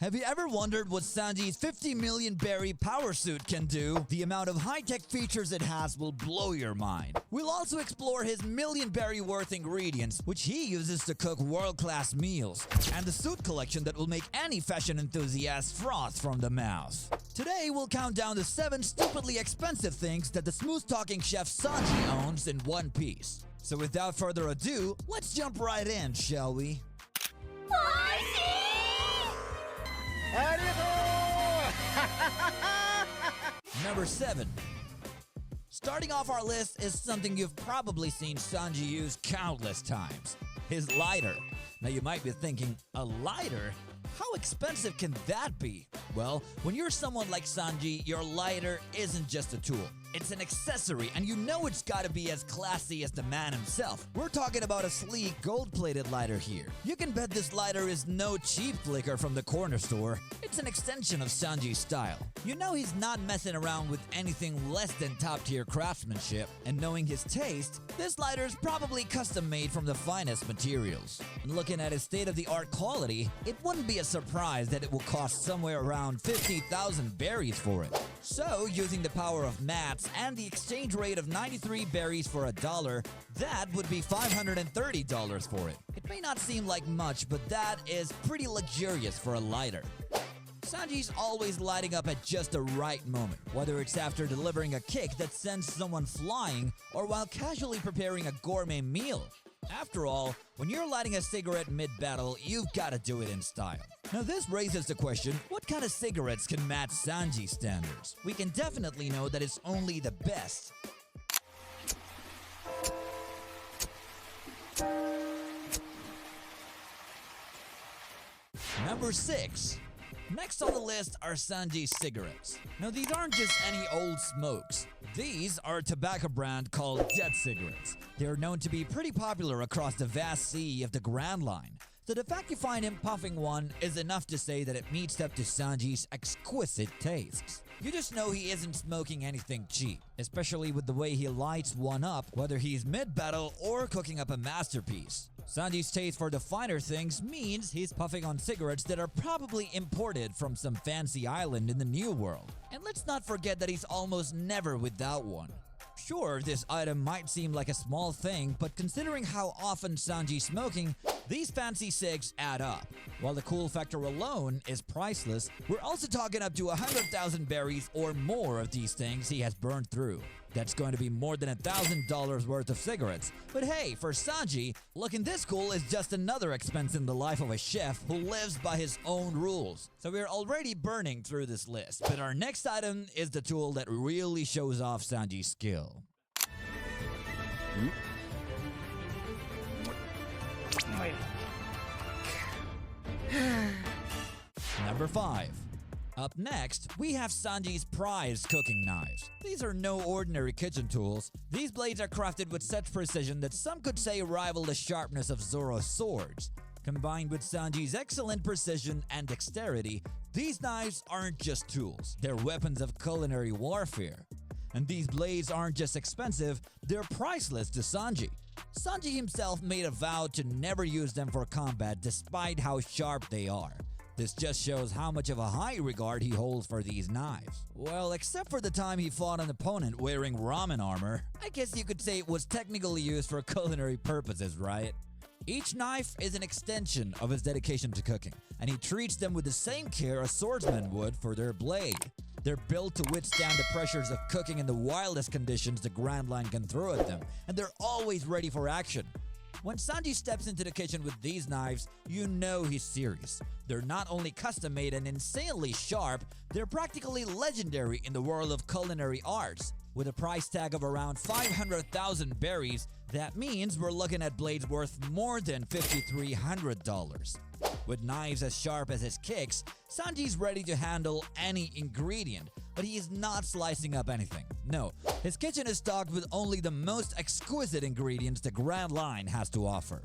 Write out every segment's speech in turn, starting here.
Have you ever wondered what Sanji's 50 million berry power suit can do? The amount of high-tech features it has will blow your mind. We'll also explore his million berry worth ingredients, which he uses to cook world-class meals, and the suit collection that will make any fashion enthusiast froth from the mouth. Today, we'll count down the 7 stupidly expensive things that the smooth-talking chef Sanji owns in one piece. So without further ado, let's jump right in, shall we? Number 7. Starting off our list is something you've probably seen Sanji use countless times. His lighter. Now you might be thinking, a lighter? How expensive can that be? Well, when you're someone like Sanji, your lighter isn't just a tool. It's an accessory, and you know it's gotta be as classy as the man himself. We're talking about a sleek, gold-plated lighter here. You can bet this lighter is no cheap flicker from the corner store. It's an extension of Sanji's style. You know he's not messing around with anything less than top-tier craftsmanship, and knowing his taste, this lighter is probably custom-made from the finest materials. And looking at his state-of-the-art quality, it wouldn't be a surprise that it will cost somewhere around 50,000 berries for it. So, using the power of maths and the exchange rate of 93 berries for $1, that would be $530 for it. It may not seem like much, but that is pretty luxurious for a lighter. Sanji's always lighting up at just the right moment, whether it's after delivering a kick that sends someone flying or while casually preparing a gourmet meal. After all, when you're lighting a cigarette mid-battle, you've got to do it in style. Now this raises the question, what kind of cigarettes can match Sanji's standards? We can definitely know that it's only the best. Number 6. Next on the list are Sanji's cigarettes. Now these aren't just any old smokes. These are a tobacco brand called Dead Cigarettes. They're known to be pretty popular across the vast sea of the Grand Line. So the fact you find him puffing one is enough to say that it meets up to Sanji's exquisite tastes. You just know he isn't smoking anything cheap, especially with the way he lights one up, whether he's mid-battle or cooking up a masterpiece. Sanji's taste for the finer things means he's puffing on cigarettes that are probably imported from some fancy island in the New World. And let's not forget that he's almost never without one. Sure, this item might seem like a small thing, but considering how often Sanji's smoking, these fancy cigs add up. While the cool factor alone is priceless, we're also talking up to 100,000 berries or more of these things he has burned through. That's going to be more than $1,000 worth of cigarettes. But hey, for Sanji, looking this cool is just another expense in the life of a chef who lives by his own rules. So we're already burning through this list, but our next item is the tool that really shows off Sanji's skill. Number 5. Up next, we have Sanji's prized cooking knives. These are no ordinary kitchen tools. These blades are crafted with such precision that some could say rival the sharpness of Zoro's swords. Combined with Sanji's excellent precision and dexterity, these knives aren't just tools, they're weapons of culinary warfare. And these blades aren't just expensive, they're priceless to Sanji. Sanji himself made a vow to never use them for combat despite how sharp they are. This just shows how much of a high regard he holds for these knives. Well, except for the time he fought an opponent wearing ramen armor, I guess you could say it was technically used for culinary purposes, right? Each knife is an extension of his dedication to cooking, and he treats them with the same care a swordsman would for their blade. They're built to withstand the pressures of cooking in the wildest conditions the Grand Line can throw at them, and they're always ready for action. When Sanji steps into the kitchen with these knives, you know he's serious. They're not only custom-made and insanely sharp, they're practically legendary in the world of culinary arts. With a price tag of around 500,000 berries, that means we're looking at blades worth more than $5,300. With knives as sharp as his kicks, Sanji's ready to handle any ingredient, but he is not slicing up anything. No, his kitchen is stocked with only the most exquisite ingredients the Grand Line has to offer.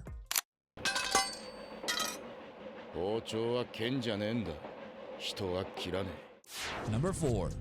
Number 4.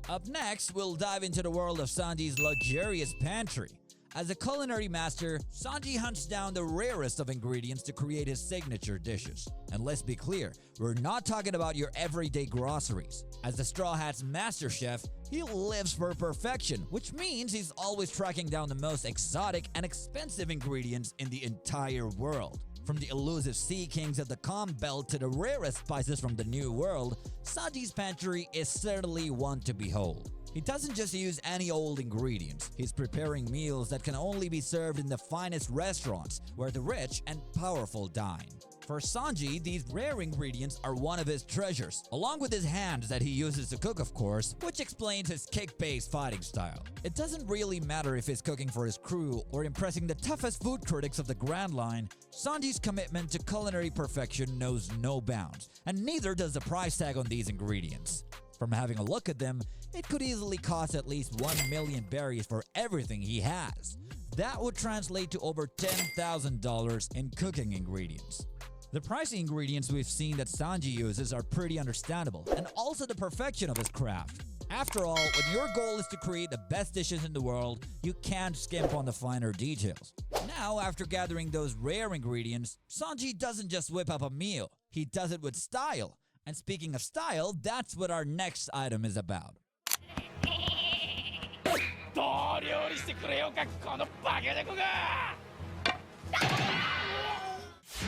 Up next, we'll dive into the world of Sanji's luxurious pantry. As a culinary master, Sanji hunts down the rarest of ingredients to create his signature dishes. And let's be clear, we're not talking about your everyday groceries. As the Straw Hat's master chef, he lives for perfection, which means he's always tracking down the most exotic and expensive ingredients in the entire world. From the elusive sea kings of the Calm Belt to the rarest spices from the New World, Sanji's pantry is certainly one to behold. He doesn't just use any old ingredients, he's preparing meals that can only be served in the finest restaurants where the rich and powerful dine. For Sanji, these rare ingredients are one of his treasures, along with his hands that he uses to cook, of course, which explains his kick-based fighting style. It doesn't really matter if he's cooking for his crew or impressing the toughest food critics of the Grand Line, Sanji's commitment to culinary perfection knows no bounds, and neither does the price tag on these ingredients. From having a look at them, it could easily cost at least 1 million berries for everything he has. That would translate to over $10,000 in cooking ingredients. The pricey ingredients we've seen that Sanji uses are pretty understandable, and also the perfection of his craft. After all, when your goal is to create the best dishes in the world, you can't skimp on the finer details. Now, after gathering those rare ingredients, Sanji doesn't just whip up a meal, he does it with style. And speaking of style, that's what our next item is about.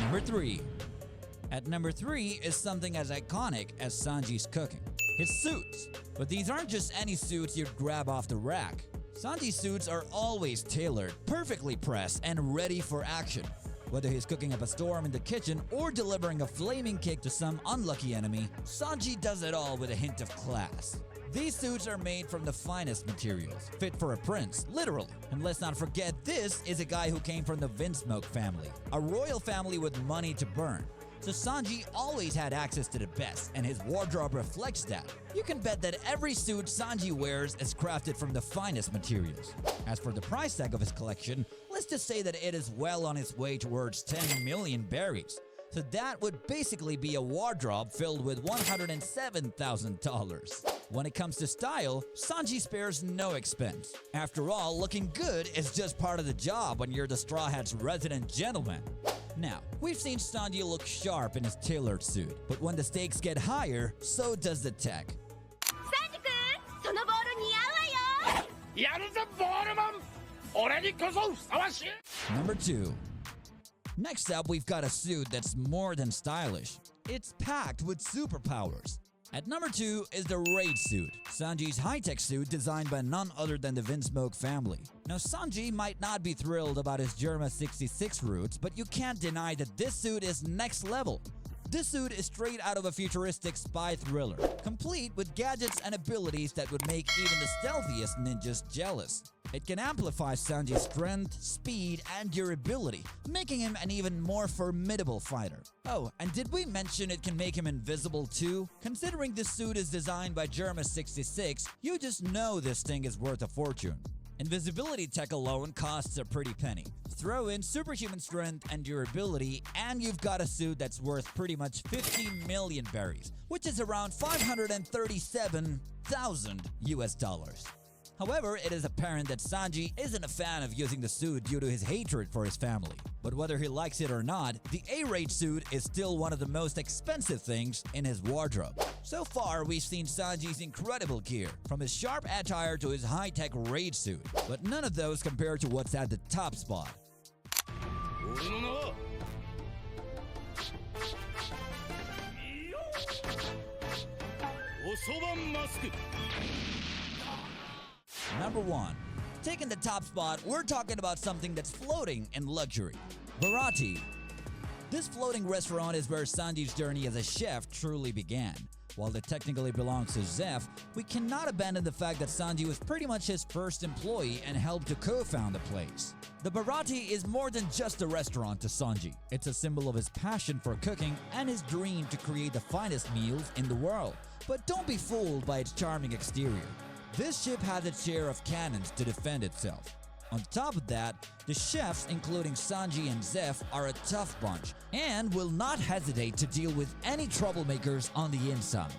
Number 3. At number 3 is something as iconic as Sanji's cooking, his suits. But these aren't just any suits you'd grab off the rack. Sanji's suits are always tailored, perfectly pressed, and ready for action. Whether he's cooking up a storm in the kitchen or delivering a flaming kick to some unlucky enemy, Sanji does it all with a hint of class. These suits are made from the finest materials, fit for a prince, literally. And let's not forget, this is a guy who came from the Vinsmoke family, a royal family with money to burn. So Sanji always had access to the best, and his wardrobe reflects that. You can bet that every suit Sanji wears is crafted from the finest materials. As for the price tag of his collection, let's just say that it is well on its way towards 10 million berries. So that would basically be a wardrobe filled with $107,000. When it comes to style, Sanji spares no expense. After all, looking good is just part of the job when you're the Straw Hat's resident gentleman. Now, we've seen Sanji look sharp in his tailored suit, but when the stakes get higher, so does the tech. Sanji-kun, そのボール似合うわよ。やるぜボールマン。俺にこそふさわしい。Number 2. Next up, we've got a suit that's more than stylish. It's packed with superpowers. At number 2 is the Raid suit, Sanji's high-tech suit designed by none other than the Vinsmoke family. Now, Sanji might not be thrilled about his Germa 66 roots, but you can't deny that this suit is next level. This suit is straight out of a futuristic spy thriller, complete with gadgets and abilities that would make even the stealthiest ninjas jealous. It can amplify Sanji's strength, speed, and durability, making him an even more formidable fighter. Oh, and did we mention it can make him invisible too? Considering this suit is designed by Germa 66, you just know this thing is worth a fortune. Invisibility tech alone costs a pretty penny. Throw in superhuman strength and durability, and you've got a suit that's worth pretty much 50 million berries, which is around 537,000 US dollars. However, it is apparent that Sanji isn't a fan of using the suit due to his hatred for his family. But whether he likes it or not, the A-Raid suit is still one of the most expensive things in his wardrobe. So far, we've seen Sanji's incredible gear, from his sharp attire to his high-tech Raid suit. But none of those compare to what's at the top spot. Number 1. Taking the top spot, we're talking about something that's floating in luxury. Bharati. This floating restaurant is where Sanji's journey as a chef truly began. While it technically belongs to Zeph, we cannot abandon the fact that Sanji was pretty much his first employee and helped to co-found the place. The Bharati is more than just a restaurant to Sanji. It's a symbol of his passion for cooking and his dream to create the finest meals in the world. But don't be fooled by its charming exterior. This ship has its share of cannons to defend itself. On top of that, the chefs, including Sanji and Zeph, are a tough bunch and will not hesitate to deal with any troublemakers on the inside.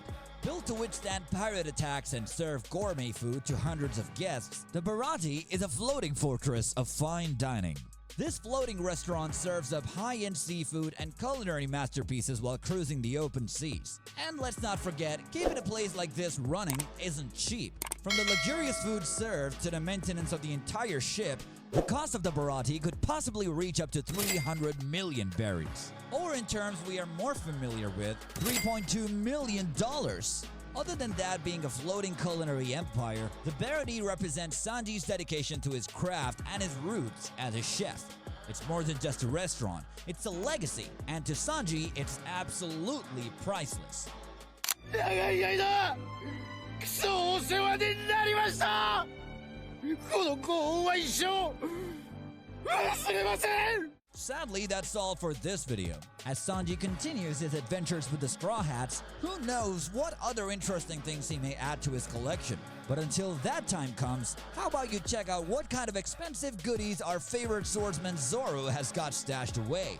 Built to withstand pirate attacks and serve gourmet food to hundreds of guests, the Bharati is a floating fortress of fine dining. This floating restaurant serves up high-end seafood and culinary masterpieces while cruising the open seas. And let's not forget, keeping a place like this running isn't cheap. From the luxurious food served to the maintenance of the entire ship, the cost of the Bharati could possibly reach up to 300 million berries. Or in terms we are more familiar with, $3.2 million. Other than that being a floating culinary empire, the Bharati represents Sanji's dedication to his craft and his roots as a chef. It's more than just a restaurant, it's a legacy, and to Sanji, it's absolutely priceless. 長い間クソお世話になりました。このご恩は一生忘れません。 Sadly, that's all for this video. As Sanji continues his adventures with the Straw Hats, who knows what other interesting things he may add to his collection. But until that time comes, how about you check out what kind of expensive goodies our favorite swordsman Zoro has got stashed away?